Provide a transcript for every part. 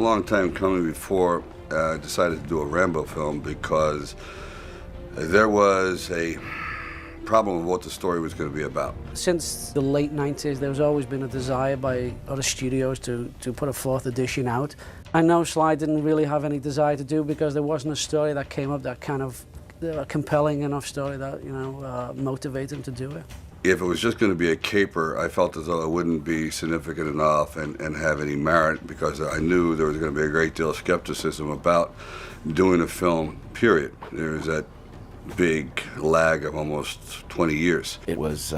long time coming before I decided to do a Rambo film because there was a problem with what the story was going to be about. Since the late 90s, there's always been a desire by other studios to put a fourth edition out. I know Sly didn't really have any desire to do because there wasn't a story that came up that kind of a compelling enough story that, motivated him to do it. If it was just going to be a caper, I felt as though it wouldn't be significant enough and have any merit because I knew there was going to be a great deal of skepticism about doing a film, period. There was that big lag of almost 20 years. It was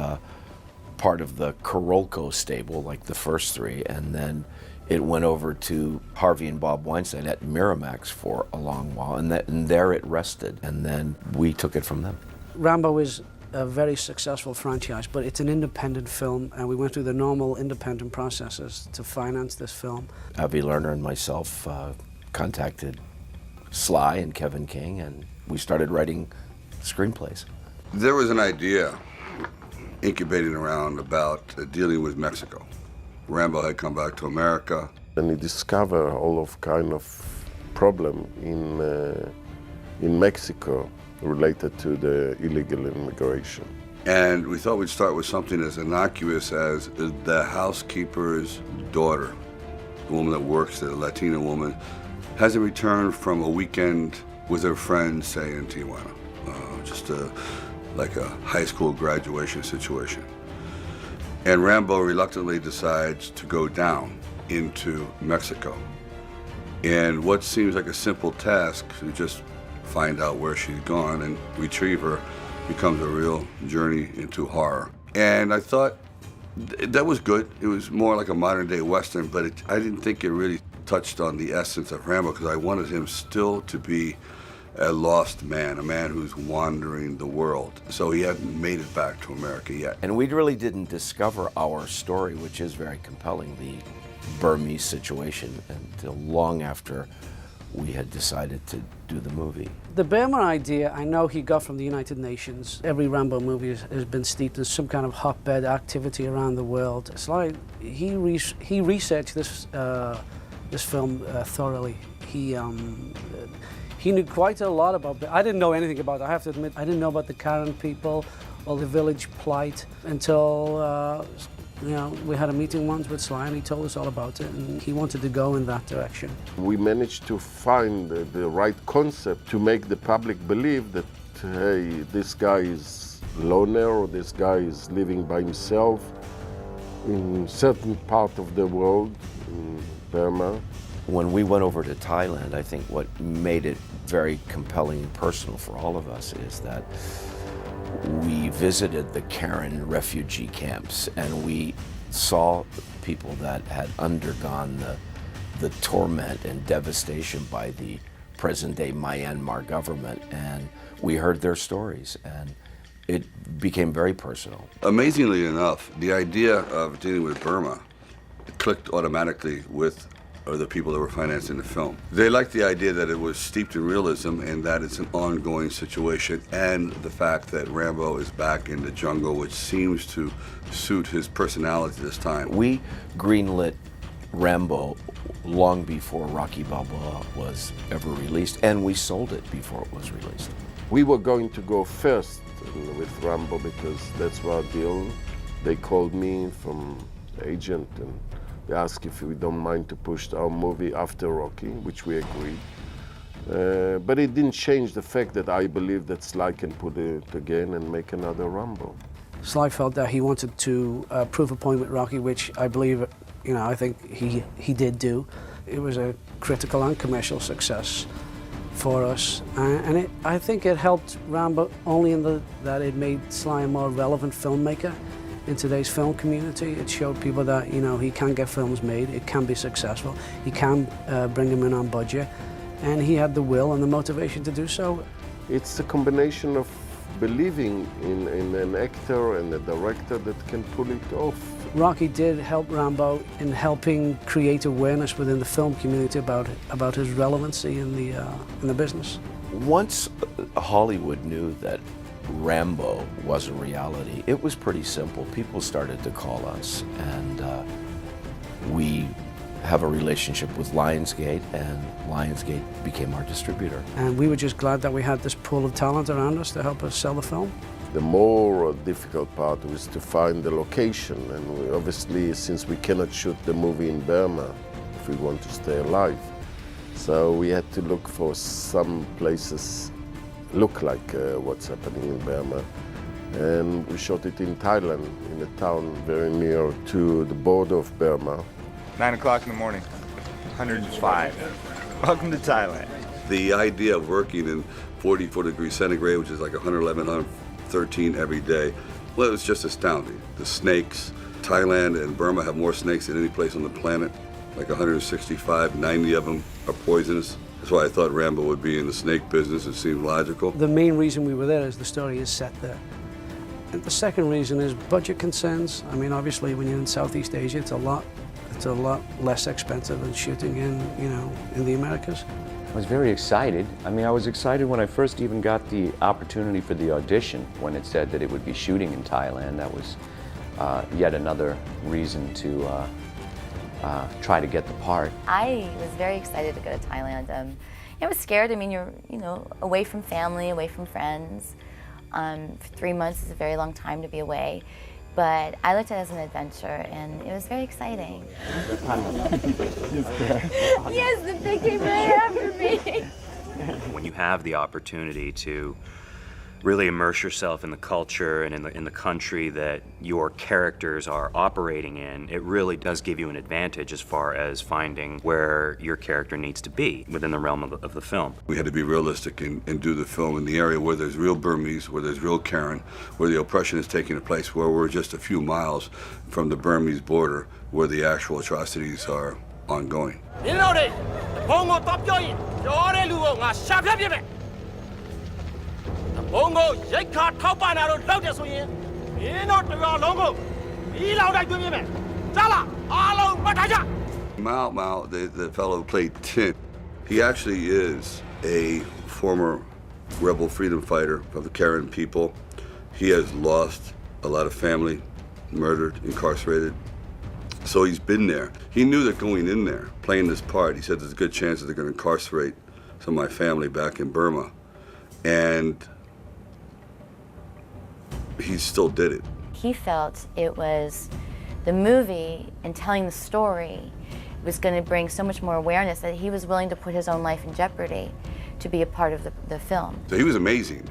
part of the Carolco stable, like the first three, and then it went over to Harvey and Bob Weinstein at Miramax for a long while, and there it rested, and then we took it from them. Rambo is a very successful franchise, but it's an independent film, and we went through the normal independent processes to finance this film. Avi Lerner and myself contacted Sly and Kevin King, and we started writing screenplays. There was an idea incubating around about dealing with Mexico. Rambo had come back to America. And he discovered all of kind of problem in Mexico related to the illegal immigration. And we thought we'd start with something as innocuous as the housekeeper's daughter, the woman that works, the Latina woman, hasn't returned from a weekend with her friends, say, in Tijuana. Like a high school graduation situation. And Rambo reluctantly decides to go down into Mexico. And what seems like a simple task to just find out where she's gone and retrieve her becomes a real journey into horror. And I thought that was good. It was more like a modern day Western, but I didn't think it really touched on the essence of Rambo because I wanted him still to be a lost man, a man who's wandering the world. So he hadn't made it back to America yet. And we really didn't discover our story, which is very compelling, the Burmese situation, until long after we had decided to do the movie. The Burma idea, I know he got from the United Nations. Every Rambo movie has been steeped in some kind of hotbed activity around the world. It's like he researched this film thoroughly. He knew quite a lot about it. I didn't know anything about it, I have to admit. I didn't know about the Karen people or the village plight until we had a meeting once with Sly and he told us all about it and he wanted to go in that direction. We managed to find the right concept to make the public believe that, hey, this guy is loner or this guy is living by himself in certain part of the world, in Burma. When we went over to Thailand, I think what made it very compelling and personal for all of us is that we visited the Karen refugee camps and we saw people that had undergone the torment and devastation by the present-day Myanmar government, and we heard their stories, and it became very personal. Amazingly enough, the idea of dealing with Burma clicked automatically with the people that were financing the film. They liked the idea that it was steeped in realism and that it's an ongoing situation, and the fact that Rambo is back in the jungle, which seems to suit his personality this time. We greenlit Rambo long before Rocky Balboa was ever released, and we sold it before it was released. We were going to go first with Rambo because that's our deal. They called me from the agent and they asked if we don't mind to push our movie after Rocky, which we agreed. But it didn't change the fact that I believe that Sly can put it again and make another Rambo. Sly felt that he wanted to prove a point with Rocky, which I believe, I think he did do. It was a critical and commercial success for us, and I think it helped Rambo only in that it made Sly a more relevant filmmaker in today's film community. It showed people that, he can get films made, it can be successful, he can bring them in on budget, and he had the will and the motivation to do so. It's a combination of believing in an actor and a director that can pull it off. Rocky did help Rambo in helping create awareness within the film community about his relevancy in the business. Once Hollywood knew that Rambo was a reality, it was pretty simple. People started to call us, and we have a relationship with Lionsgate, and Lionsgate became our distributor. And we were just glad that we had this pool of talent around us to help us sell the film. The more difficult part was to find the location, and obviously, since we cannot shoot the movie in Burma if we want to stay alive, so we had to look for some places look like what's happening in Burma. And we shot it in Thailand, in a town very near to the border of Burma. 9 o'clock in the morning, 105. Welcome to Thailand. The idea of working in 44 degrees centigrade, which is like 111, 113 every day, well, it was just astounding. The snakes, Thailand and Burma have more snakes than any place on the planet, like 165, 90 of them are poisonous. That's why I thought Rambo would be in the snake business. It seemed logical. The main reason we were there is the story is set there. And the second reason is budget concerns. I mean, obviously, when you're in Southeast Asia, it's a lot less expensive than shooting in the Americas. I was very excited. I mean, I was excited when I first even got the opportunity for the audition, when it said that it would be shooting in Thailand. That was yet another reason to try to get the part. I was very excited to go to Thailand. I was scared. I mean, you're away from family, away from friends. 3 months is a very long time to be away, but I looked at it as an adventure, and it was very exciting. Yes, the pig came right after me. When you have the opportunity to really immerse yourself in the culture and in the country that your characters are operating in, it really does give you an advantage as far as finding where your character needs to be within the realm of the film. We had to be realistic and do the film in the area where there's real Burmese, where there's real Karen, where the oppression is taking place, where we're just a few miles from the Burmese border, where the actual atrocities are ongoing. Mao, the fellow who played Tin, he actually is a former rebel freedom fighter of the Karen people. He has lost a lot of family, murdered, incarcerated. So he's been there. He knew that going in there, playing this part, he said there's a good chance that they're going to incarcerate some of my family back in Burma. And he still did it. He felt it was the movie and telling the story was going to bring so much more awareness that he was willing to put his own life in jeopardy to be a part of the film. So he was amazing.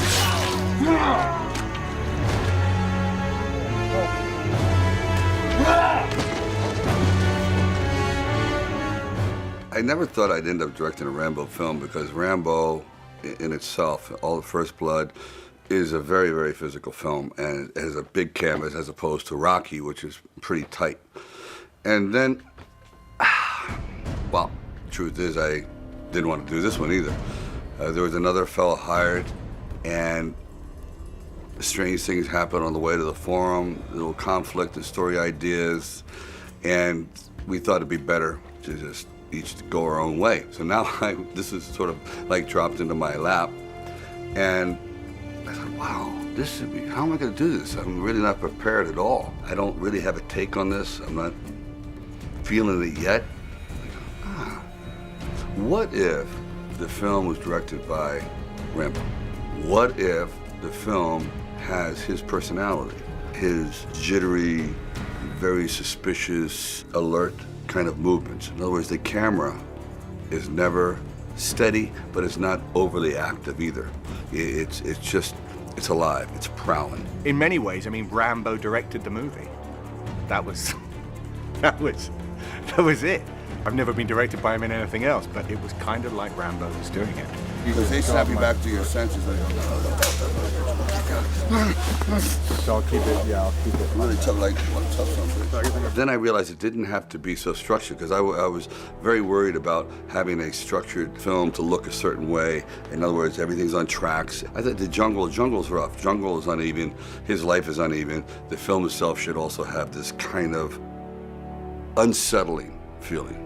I never thought I'd end up directing a Rambo film, because Rambo in itself, All the First Blood, is a very, very physical film, and it has a big canvas as opposed to Rocky, which is pretty tight. And then, well, the truth is I didn't want to do this one either. There was another fellow hired, and strange things happened on the way to the forum, a little conflict and story ideas, and we thought it'd be better to just each go our own way. So now this is sort of like dropped into my lap, and I thought, wow, this should be, how am I going to do this? I'm really not prepared at all. I don't really have a take on this. I'm not feeling it yet. What if the film was directed by Rambo? What if the film has his personality, his jittery, very suspicious, alert kind of movements? In other words, the camera is never steady, but it's not overly active either. It's alive, it's prowling. In many ways, I mean, Rambo directed the movie. That was it. I've never been directed by him in anything else, but it was kind of like Rambo was doing it. Because they snap you back to your senses. So I'll keep it. Really tough something. Then I realized it didn't have to be so structured, because I was very worried about having a structured film to look a certain way. In other words, everything's on tracks. I thought the jungle's rough. Jungle is uneven. His life is uneven. The film itself should also have this kind of unsettling feeling.